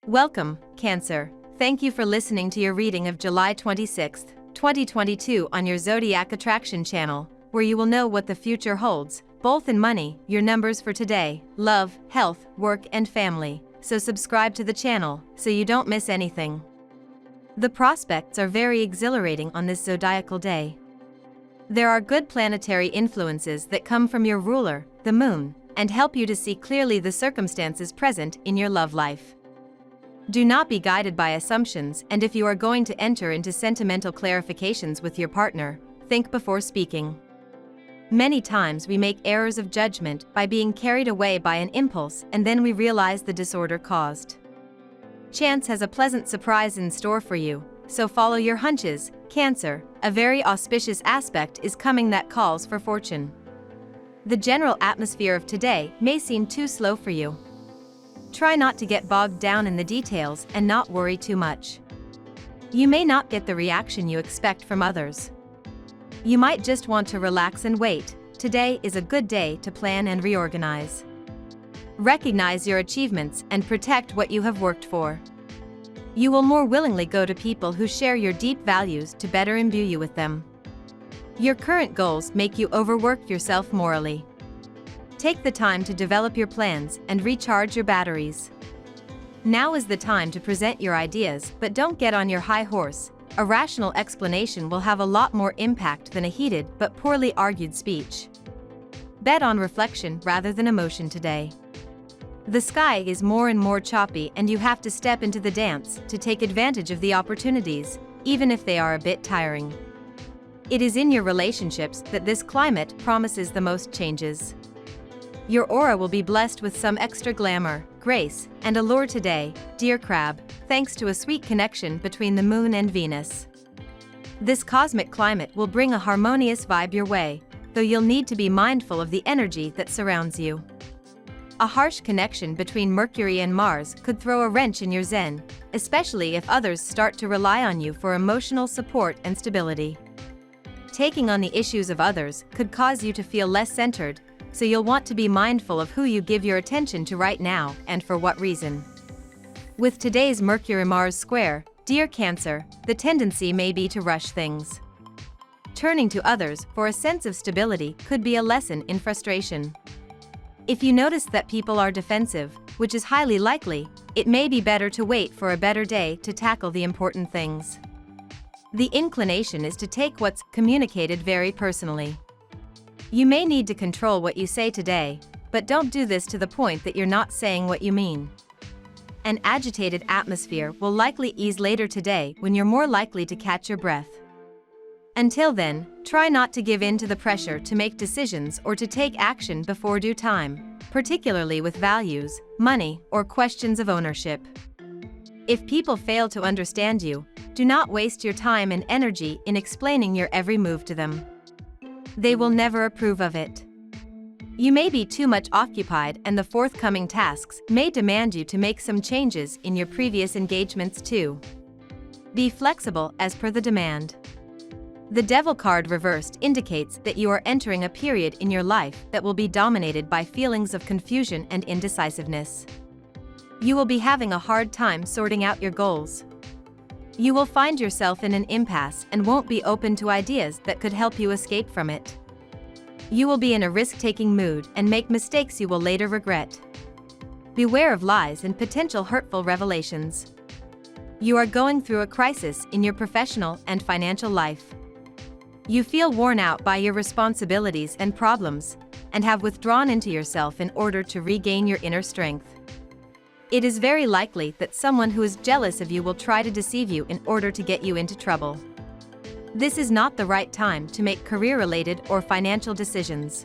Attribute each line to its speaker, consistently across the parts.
Speaker 1: Welcome, Cancer. Thank you for listening to your reading of July 26, 2022 on your Zodiac Attraction channel, where you will know what the future holds, both in money, your numbers for today, love, health, work and family. So subscribe to the channel, so you don't miss anything. The prospects are very exhilarating on this zodiacal day. There are good planetary influences that come from your ruler, the moon, and help you to see clearly the circumstances present in your love life. Do not be guided by assumptions, and if you are going to enter into sentimental clarifications with your partner, think before speaking. Many times we make errors of judgment by being carried away by an impulse, and then we realize the disorder caused. Chance has a pleasant surprise in store for you, so follow your hunches, Cancer. A very auspicious aspect is coming that calls for fortune. The general atmosphere of today may seem too slow for you. Try not to get bogged down in the details and not worry too much. You may not get the reaction you expect from others. You might just want to relax and wait. Today is a good day to plan and reorganize. Recognize your achievements and protect what you have worked for. You will more willingly go to people who share your deep values to better imbue you with them. Your current goals make you overwork yourself morally. Take the time to develop your plans and recharge your batteries. Now is the time to present your ideas, but don't get on your high horse. A rational explanation will have a lot more impact than a heated but poorly argued speech. Bet on reflection rather than emotion today. The sky is more and more choppy, and you have to step into the dance to take advantage of the opportunities, even if they are a bit tiring. It is in your relationships that this climate promises the most changes. Your aura will be blessed with some extra glamour, grace, and allure today, dear Crab, thanks to a sweet connection between the Moon and Venus. This cosmic climate will bring a harmonious vibe your way, though you'll need to be mindful of the energy that surrounds you. A harsh connection between Mercury and Mars could throw a wrench in your zen, especially if others start to rely on you for emotional support and stability. Taking on the issues of others could cause you to feel less centered, so you'll want to be mindful of who you give your attention to right now and for what reason. With today's Mercury-Mars square, dear Cancer, the tendency may be to rush things. Turning to others for a sense of stability could be a lesson in frustration. If you notice that people are defensive, which is highly likely, it may be better to wait for a better day to tackle the important things. The inclination is to take what's communicated very personally. You may need to control what you say today, but don't do this to the point that you're not saying what you mean. An agitated atmosphere will likely ease later today when you're more likely to catch your breath. Until then, try not to give in to the pressure to make decisions or to take action before due time, particularly with values, money, or questions of ownership. If people fail to understand you, do not waste your time and energy in explaining your every move to them. They will never approve of it. You may be too much occupied, and the forthcoming tasks may demand you to make some changes in your previous engagements too. Be flexible as per the demand. The Devil card reversed indicates that you are entering a period in your life that will be dominated by feelings of confusion and indecisiveness. You will be having a hard time sorting out your goals. You will find yourself in an impasse and won't be open to ideas that could help you escape from it. You will be in a risk-taking mood and make mistakes you will later regret. Beware of lies and potential hurtful revelations. You are going through a crisis in your professional and financial life. You feel worn out by your responsibilities and problems, and have withdrawn into yourself in order to regain your inner strength. It is very likely that someone who is jealous of you will try to deceive you in order to get you into trouble. This is not the right time to make career-related or financial decisions.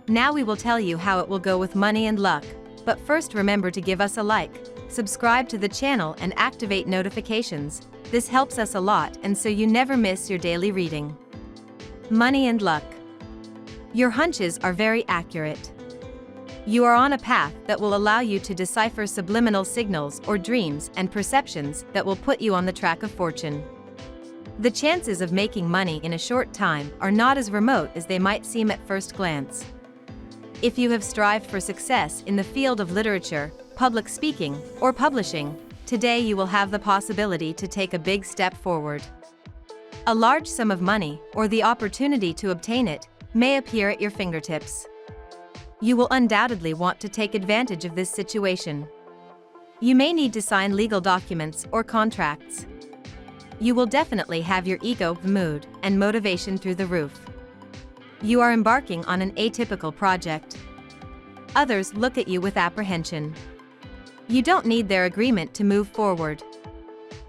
Speaker 1: Now we will tell you how it will go with money and luck, but first remember to give us a like, subscribe to the channel and activate notifications. This helps us a lot, and so you never miss your daily reading. Money and luck. Your hunches are very accurate. You are on a path that will allow you to decipher subliminal signals or dreams and perceptions that will put you on the track of fortune. The chances of making money in a short time are not as remote as they might seem at first glance. If you have strived for success in the field of literature, public speaking, or publishing, today you will have the possibility to take a big step forward. A large sum of money, or the opportunity to obtain it, may appear at your fingertips. You will undoubtedly want to take advantage of this situation. You may need to sign legal documents or contracts. You will definitely have your ego, mood, and motivation through the roof. You are embarking on an atypical project. Others look at you with apprehension. You don't need their agreement to move forward.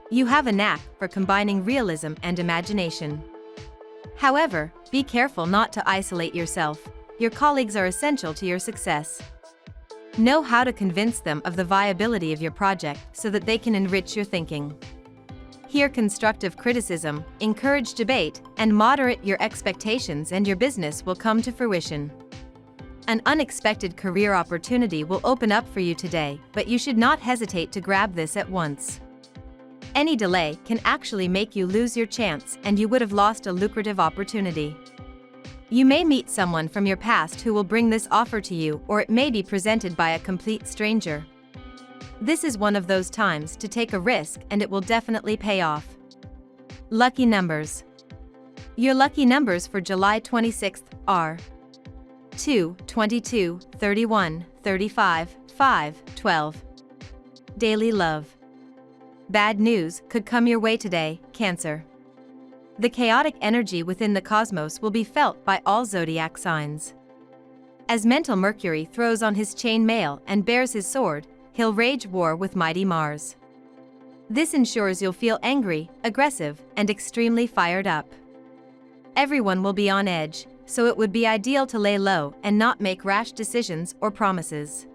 Speaker 1: You have a knack for combining realism and imagination. However, be careful not to isolate yourself. Your colleagues are essential to your success. Know how to convince them of the viability of your project so that they can enrich your thinking. Hear constructive criticism, encourage debate, and moderate your expectations, and your business will come to fruition. An unexpected career opportunity will open up for you today, but you should not hesitate to grab this at once. Any delay can actually make you lose your chance, and you would have lost a lucrative opportunity. You may meet someone from your past who will bring this offer to you, or it may be presented by a complete stranger. This is one of those times to take a risk, and it will definitely pay off. Lucky numbers. Your lucky numbers for July 26th are 2, 22, 31, 35, 5, 12. Daily love. Bad news could come your way today, Cancer. The chaotic energy within the cosmos will be felt by all zodiac signs. As mental Mercury throws on his chain mail and bears his sword, he'll wage war with mighty Mars. This ensures you'll feel angry, aggressive, and extremely fired up. Everyone will be on edge, so it would be ideal to lay low and not make rash decisions or promises.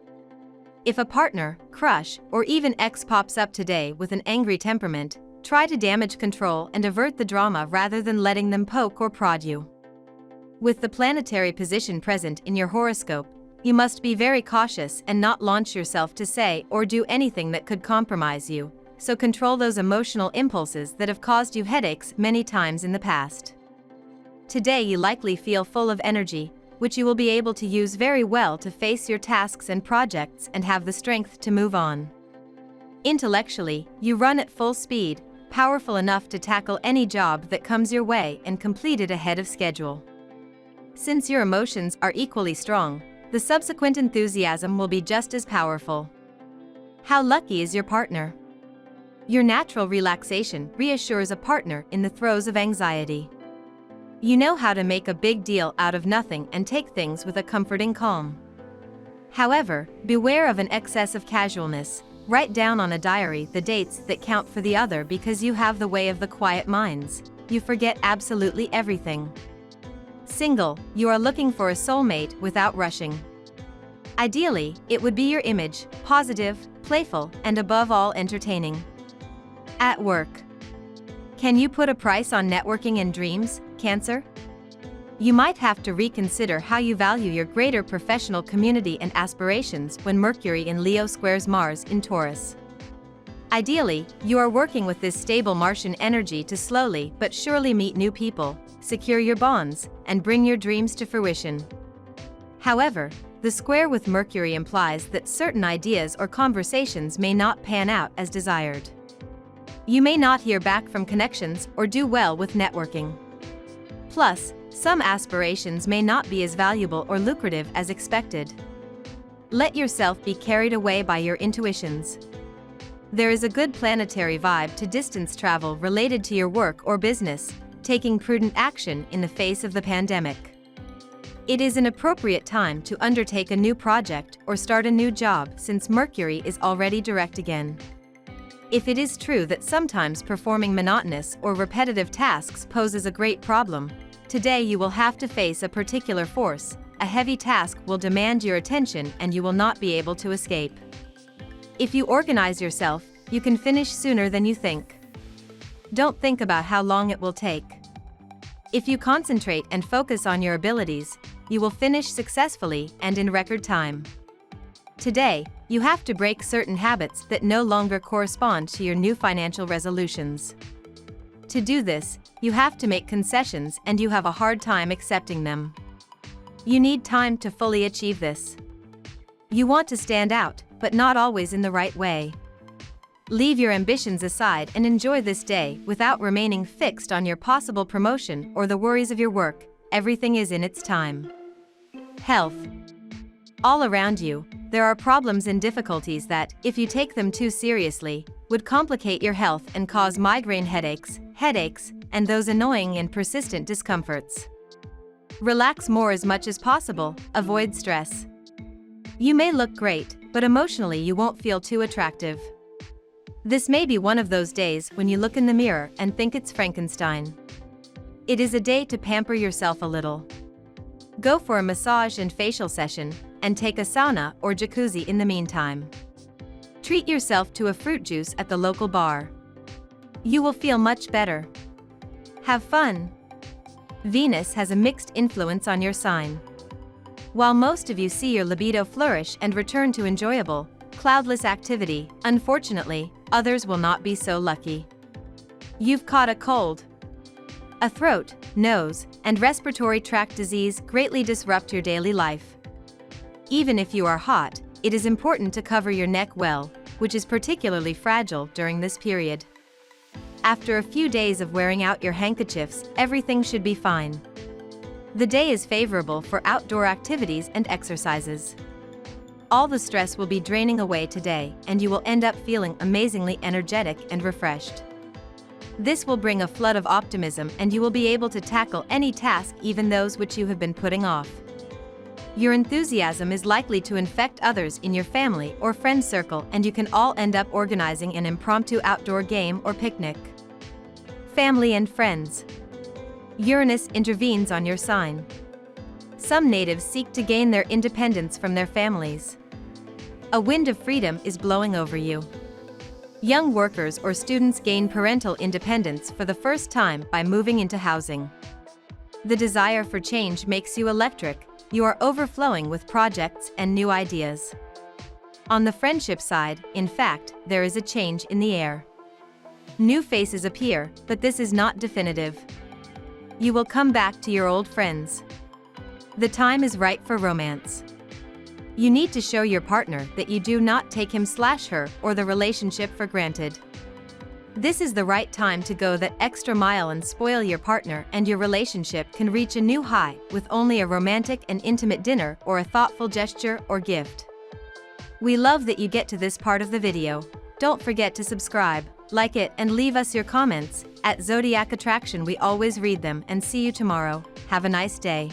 Speaker 1: If a partner, crush, or even ex pops up today with an angry temperament, try to damage control and avert the drama rather than letting them poke or prod you. With the planetary position present in your horoscope, you must be very cautious and not launch yourself to say or do anything that could compromise you, so control those emotional impulses that have caused you headaches many times in the past. Today you likely feel full of energy, which you will be able to use very well to face your tasks and projects and have the strength to move on. Intellectually, you run at full speed, powerful enough to tackle any job that comes your way and complete it ahead of schedule. Since your emotions are equally strong, the subsequent enthusiasm will be just as powerful. How lucky is your partner? Your natural relaxation reassures a partner in the throes of anxiety. You know how to make a big deal out of nothing and take things with a comforting calm. However, beware of an excess of casualness. Write down on a diary the dates that count for the other, because you have the way of the quiet minds. You forget absolutely everything. Single, you are looking for a soulmate without rushing. Ideally, it would be your image, positive, playful, and above all entertaining. At work. Can you put a price on networking and dreams, Cancer? You might have to reconsider how you value your greater professional community and aspirations when Mercury in Leo squares Mars in Taurus. Ideally, you are working with this stable Martian energy to slowly but surely meet new people, secure your bonds, and bring your dreams to fruition. However, the square with Mercury implies that certain ideas or conversations may not pan out as desired. You may not hear back from connections or do well with networking. Plus, some aspirations may not be as valuable or lucrative as expected. Let yourself be carried away by your intuitions. There is a good planetary vibe to distance travel related to your work or business, taking prudent action in the face of the pandemic. It is an appropriate time to undertake a new project or start a new job, since Mercury is already direct again. If it is true that sometimes performing monotonous or repetitive tasks poses a great problem, today you will have to face a particular force. A heavy task will demand your attention and you will not be able to escape. If you organize yourself, you can finish sooner than you think. Don't think about how long it will take. If you concentrate and focus on your abilities, you will finish successfully and in record time. Today, you have to break certain habits that no longer correspond to your new financial resolutions. To do this, you have to make concessions and you have a hard time accepting them. You need time to fully achieve this. You want to stand out, but not always in the right way. Leave your ambitions aside and enjoy this day without remaining fixed on your possible promotion or the worries of your work. Everything is in its time. Health. All around you, there are problems and difficulties that, if you take them too seriously, would complicate your health and cause migraine headaches, and those annoying and persistent discomforts. Relax more as much as possible, avoid stress. You may look great, but emotionally you won't feel too attractive. This may be one of those days when you look in the mirror and think it's Frankenstein. It is a day to pamper yourself a little. Go for a massage and facial session, and take a sauna or jacuzzi in the meantime. Treat yourself to a fruit juice at the local bar. You will feel much better. Have fun. Venus has a mixed influence on your sign. While most of you see your libido flourish and return to enjoyable, cloudless activity, unfortunately, others will not be so lucky. You've caught a cold. A throat, nose, and respiratory tract disease greatly disrupt your daily life. Even if you are hot, it is important to cover your neck well, which is particularly fragile during this period. After a few days of wearing out your handkerchiefs, everything should be fine. The day is favorable for outdoor activities and exercises. All the stress will be draining away today, and you will end up feeling amazingly energetic and refreshed. This will bring a flood of optimism, and you will be able to tackle any task, even those which you have been putting off. Your enthusiasm is likely to infect others in your family or friend circle, and you can all end up organizing an impromptu outdoor game or picnic. Family and friends. Uranus intervenes on your sign. Some natives seek to gain their independence from their families. A wind of freedom is blowing over you. Young workers or students gain parental independence for the first time by moving into housing. The desire for change makes you electric. You are overflowing with projects and new ideas. On the friendship side, in fact, there is a change in the air. New faces appear, but this is not definitive. You will come back to your old friends. The time is right for romance. You need to show your partner that you do not take him/her or the relationship for granted. This is the right time to go that extra mile and spoil your partner, and your relationship can reach a new high with only a romantic and intimate dinner or a thoughtful gesture or gift. We love that you get to this part of the video. Don't forget to subscribe, like it, and leave us your comments. At Zodiac Attraction we always read them, and see you tomorrow. Have a nice day.